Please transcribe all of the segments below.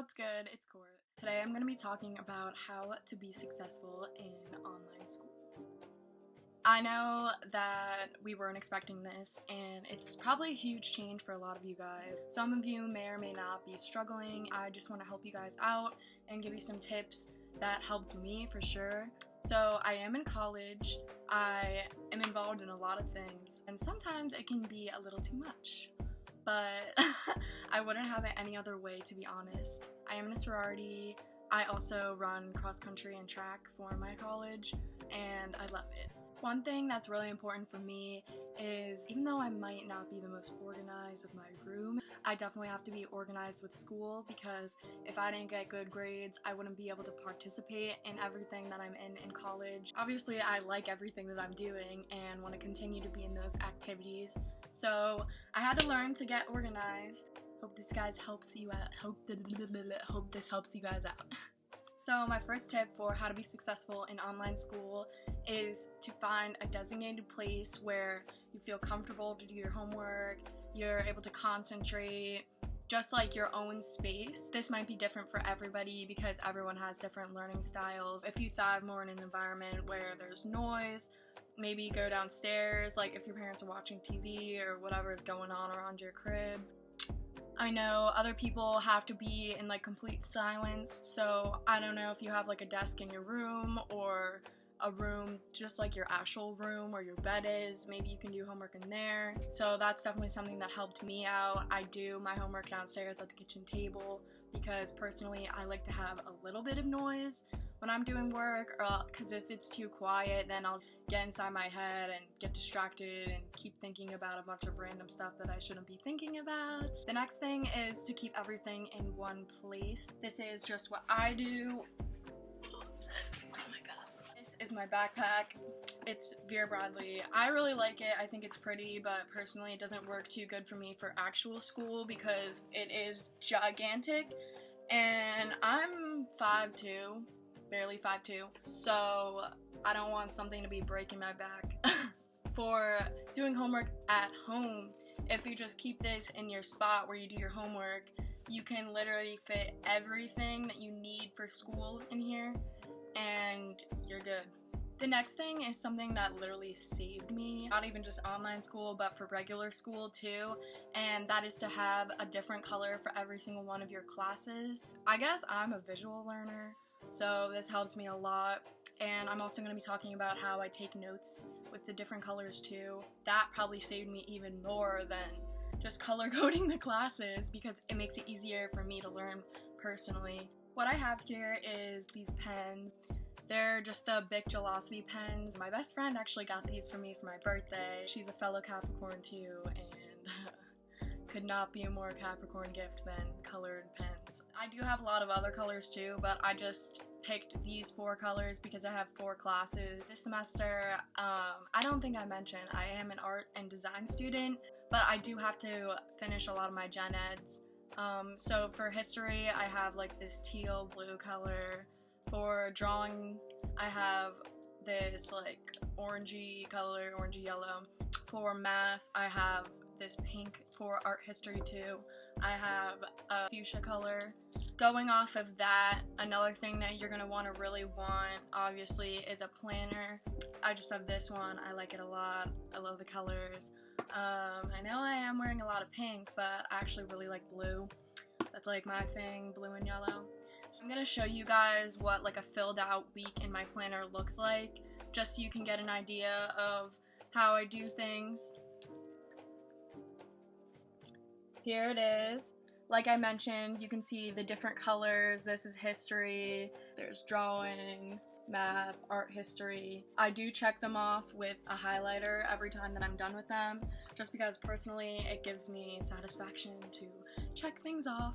what's good? It's Court. Today I'm going to be talking about how to be successful in online school. I know that we weren't expecting this, and it's probably a huge change for a lot of you guys. Some of you may or may not be struggling. I just want to help you guys out and give you some tips that helped me for sure. So I am in college. I am involved in a lot of things, and sometimes it can be a little too much. But I wouldn't have it any other way, to be honest. I am in a sorority. I also run cross country and track for my college, and I love it. One thing that's really important for me is, even though I might not be the most organized with my room, I definitely have to be organized with school, because if I didn't get good grades, I wouldn't be able to participate in everything that I'm in college. Obviously, I like everything that I'm doing and want to continue to be in those activities, so I had to learn to get organized. Hope this helps you out. Hope this helps you guys out. So my first tip for how to be successful in online school is to find a designated place where you feel comfortable to do your homework, you're able to concentrate, just like your own space. This might be different for everybody because everyone has different learning styles. If you thrive more in an environment where there's noise, maybe go downstairs, like if your parents are watching TV or whatever is going on around your crib. I know other people have to be in like complete silence, so I don't know if you have like a desk in your room or a room just like your actual room where your bed is. Maybe you can do homework in there. So that's definitely something that helped me out. I do my homework downstairs at the kitchen table because personally I like to have a little bit of noise when I'm doing work, because if it's too quiet, then I'll get inside my head and get distracted and keep thinking about a bunch of random stuff that I shouldn't be thinking about. The next thing is to keep everything in one place. This is just what I do. Oh my god. This is my backpack. It's Vera Bradley. I really like it. I think it's pretty, but personally it doesn't work too good for me for actual school because it is gigantic, and I'm 5'2", barely 5'2", so I don't want something to be breaking my back. For doing homework at home, if you just keep this in your spot where you do your homework, you can literally fit everything that you need for school in here, and you're good. The next thing is something that literally saved me, not even just online school, but for regular school too, and that is to have a different color for every single one of your classes. I guess I'm a visual learner, so this helps me a lot, and I'm also going to be talking about how I take notes with the different colors too. That probably saved me even more than just color coding the classes because it makes it easier for me to learn personally. What I have here is these pens. They're just the Bic Gelosity pens. My best friend actually got these for me for my birthday. She's a fellow Capricorn too, and could not be a more Capricorn gift than colored pens. I do have a lot of other colors too, but I just picked these 4 colors because I have 4 classes. This semester, I don't think I mentioned, I am an art and design student, but I do have to finish a lot of my gen eds. So for history, I have like this teal blue color. For drawing, I have this like orangey color, orangey yellow. For math, I have this pink. For art history too, I have a fuchsia color. Going off of that, another thing that you're gonna want to really want, obviously, is a planner. I just have this one. I like it a lot. I love the colors. I know I am wearing a lot of pink, but I actually really like blue. That's like my thing, blue and yellow. So I'm gonna show you guys what like a filled out week in my planner looks like, just so you can get an idea of how I do things. Here it is. Like I mentioned, you can see the different colors. This is history, there's drawing, math, art history. I do check them off with a highlighter every time that I'm done with them, just because personally it gives me satisfaction to check things off.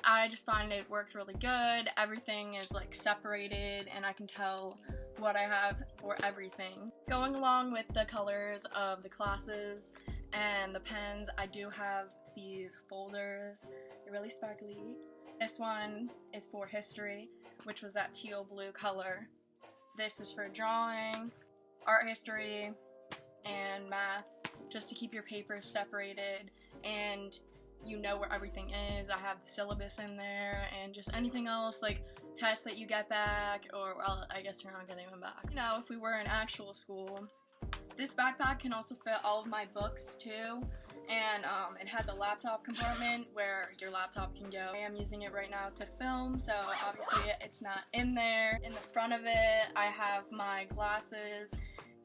I just find it works really good. Everything is like separated and I can tell what I have for everything. Going along with the colors of the classes and the pens, I do have these folders. They're really sparkly. This one is for history, which was that teal blue color. This is for drawing, art history, and math, just to keep your papers separated. And you know where everything is. I have the syllabus in there, and just anything else, like tests that you get back, or, well, I guess you're not getting them back. You know, if we were in actual school. This backpack can also fit all of my books too, and it has a laptop compartment where your laptop can go. I am using it right now to film, so obviously it's not in there. In the front of it, I have my glasses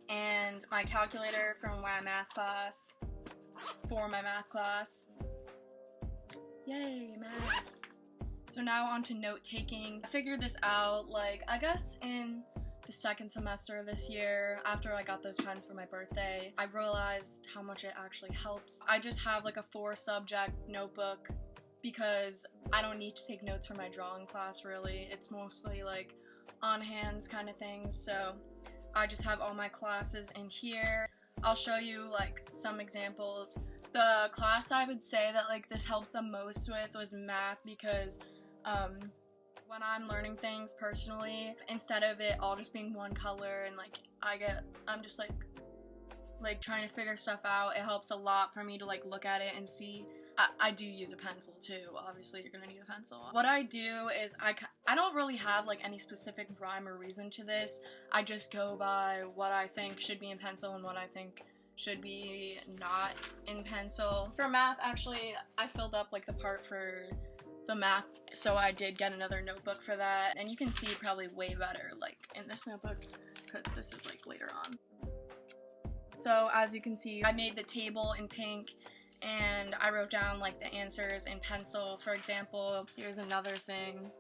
and my calculator from my math class, Yay, math. So now on to note taking. I figured this out, like, I guess in the second semester this year, after I got those pens for my birthday, I realized how much it actually helps. I just have like a 4-subject notebook because I don't need to take notes for my drawing class really. It's mostly like on hands kind of things, so I just have all my classes in here. I'll show you like some examples. The class I would say that like this helped the most with was math, because when I'm learning things personally, instead of it all just being one color and like I'm just like trying to figure stuff out, it helps a lot for me to like look at it and see. I do use a pencil too, obviously you're gonna need a pencil. What I do is I don't really have like any specific rhyme or reason to this. I just go by what I think should be in pencil and what I think should be not in pencil. For math, actually, I filled up like the part for the math, so I did get another notebook for that, and you can see probably way better like in this notebook because this is like later on. So as you can see, I made the table in pink and I wrote down like the answers in pencil. For example, here's another thing.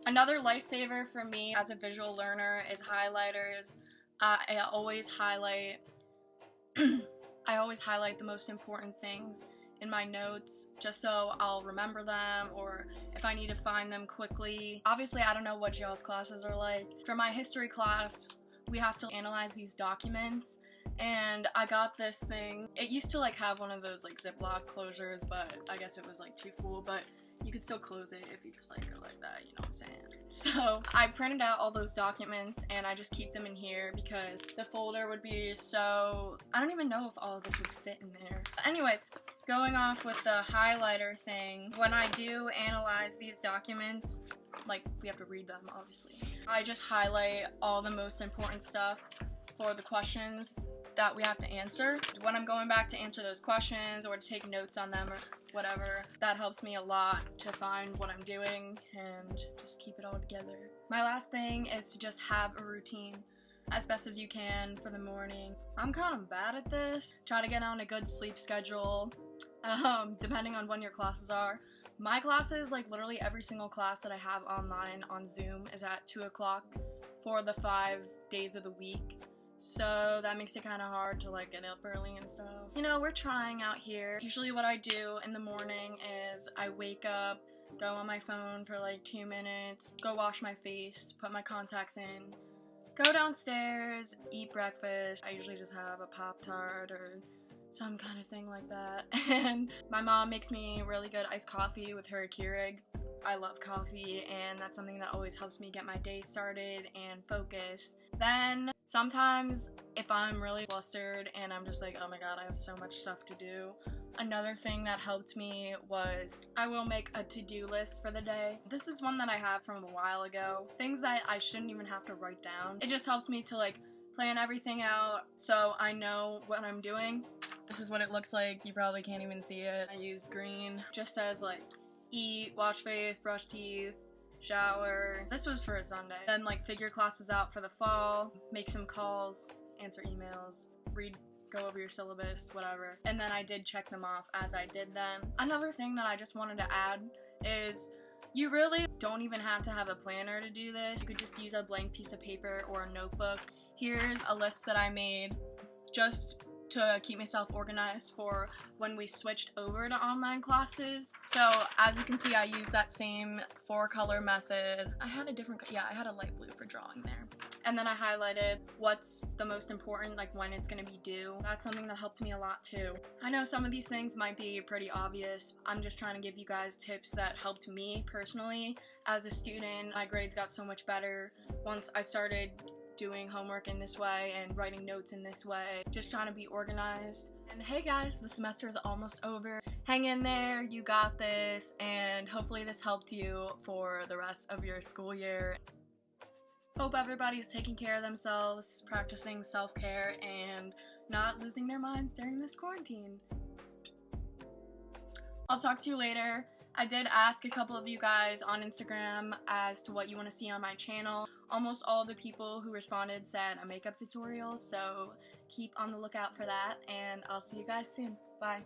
Another lifesaver for me as a visual learner is highlighters. I always highlight the most important things in my notes just so I'll remember them, or if I need to find them quickly. Obviously, I don't know what y'all's classes are like. For my history class, we have to analyze these documents, and I got this thing. It used to like have one of those like Ziploc closures, but I guess it was like too full, but you could still close it if you just like go like that, you know what I'm saying? So I printed out all those documents and I just keep them in here because the folder would be so, I don't even know if all of this would fit in there. But anyways, going off with the highlighter thing, when I do analyze these documents, like we have to read them obviously, I just highlight all the most important stuff for the questions that we have to answer. When I'm going back to answer those questions or to take notes on them or whatever, that helps me a lot to find what I'm doing and just keep it all together. My last thing is to just have a routine as best as you can for the morning. I'm kind of bad at this. Try to get on a good sleep schedule, depending on when your classes are. My classes, like literally every single class that I have online on Zoom is at 2 o'clock for the 5 days of the week. So that makes it kind of hard to like get up early and stuff. You know, we're trying out here. Usually what I do in the morning is I wake up, go on my phone for like 2 minutes, go wash my face, put my contacts in, go downstairs, eat breakfast. I usually just have a Pop-Tart or some kind of thing like that. And my mom makes me really good iced coffee with her Keurig. I love coffee, and that's something that always helps me get my day started and focused. Then sometimes if I'm really flustered and I'm just like, oh my god, I have so much stuff to do, another thing that helped me was I will make a to-do list for the day. This is one that I have from a while ago. Things that I shouldn't even have to write down. It just helps me to like plan everything out so I know what I'm doing. This is what it looks like. You probably can't even see it. I used green. Just says like eat, wash face, brush teeth, shower. This was for a Sunday. Then like figure classes out for the fall, make some calls, answer emails, read, go over your syllabus, whatever. And then I did check them off as I did them. Another thing that I just wanted to add is you really don't even have to have a planner to do this. You could just use a blank piece of paper or a notebook. Here's a list that I made just to keep myself organized for when we switched over to online classes. So as you can see, I used that same 4-color method. I had a light blue for drawing there. And then I highlighted what's the most important, like when it's gonna be due. That's something that helped me a lot too. I know some of these things might be pretty obvious. I'm just trying to give you guys tips that helped me personally. As a student, my grades got so much better once I started doing homework in this way and writing notes in this way, just trying to be organized. And hey guys, the semester is almost over. Hang in there, you got this, and hopefully this helped you for the rest of your school year. Hope everybody's taking care of themselves, practicing self-care, and not losing their minds during this quarantine. I'll talk to you later. I did ask a couple of you guys on Instagram as to what you want to see on my channel. Almost all the people who responded said a makeup tutorial, so keep on the lookout for that, and I'll see you guys soon. Bye.